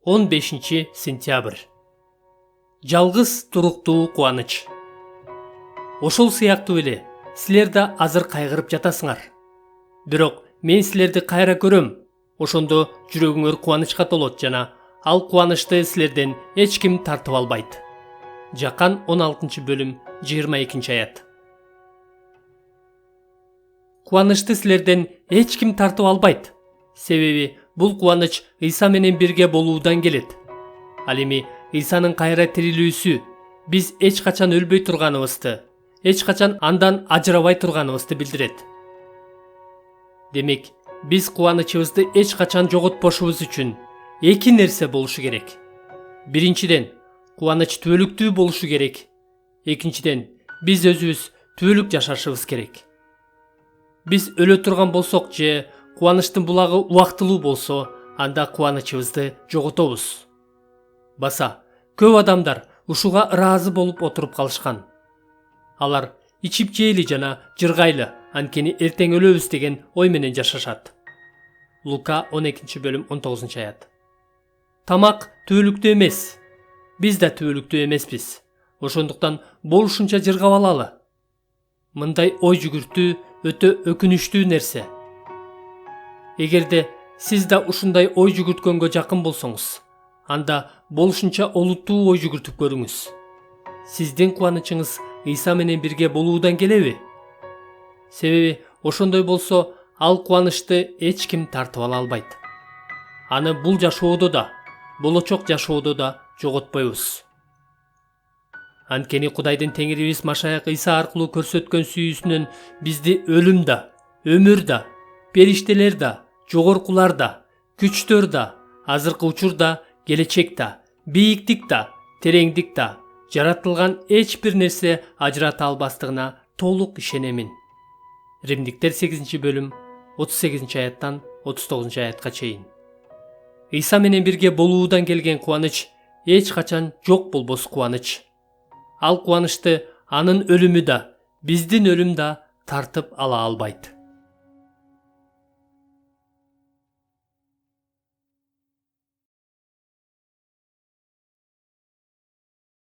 15-сентябрь. Жалгыз туруктуу кубаныч. Ошол сыяктуу эле силер да азыр кайгырып жатасыңар. Бирок мен силерди кайра көрөм. Ошондо жүрөгүңөр кубанычка толот жана ал кубанычты силерден эч ким тартып албайт. Жакан 16-бөлүм 22-аят. Кубанычты силерден эч ким тартып албайт. Себеби бул кубаныч Ыйса менен бирге болуудан келет. Ал эми Ыйсанын кайра тирилүүсү биз эч качан өлбөй турганыбызды, эч качан андан ажырабай турганыбызды билдирет. Демек, биз кубанычыбызды эч качан жоготпошубуз үчүн эки нерсе болушу керек. Биринчиден, кубаныч түбөлүктүү болушу керек. Экинчиден, биз өзүбүз түбөлүк жашашыбыз керек. Биз өлө турган болсок же кубанычтын булагы убактылуу болсо, анда кубанычыбызды жоготобуз. Баса, көп адамдар ушуга ыраазы болуп отуруп калышкан. Алар ичип жейли жана жыргайлы, анткени эртең өлөбүз деген ой менен жашашат. Лука 12-бөлүм 19-аят. Тамак түбөлүктүү эмес. Биз да түбөлүктүү эмеспиз. Ошондуктан болушунча жыргап алалы. Мындай ой жүгүртүү өтө өкүнүчтүү нерсе. Эгерде сиз да ушундай ой жүгүрткөнгө жакын болсоңуз, анда болушунча олуттуу ой жүгүртүп көрүңүз. Сиздин кубанычыңыз Ыйса менен бирге болуудан келеби? Себеби ошондой болсо, ал кубанычты эч ким тартып ала албайт. Аны бул жашоодо да, болочок жашоодо да жоготпойбуз. Анткени Кудайдын Теңирибиз Машаяк Ыйса аркылуу көрсөткөн сүйүүсүнөн бизди өлүм да, өмүр да, периштелер да, жогоркулар да, күчтөр да, азыркы учурда, келечек да, бийиктик да, тереңдик да, жаратылган эч бир нерсе ажырата албастыгына толук ишенемин. Римдиктер 8-бөлүм 38-аяттан 39-аятка чейин. Ыйса менен бирге болуудан келген кубаныч эч качан жок болбос кубаныч. Ал кубанычты анын өлүмү да, биздин өлүм да тартып ала албайт.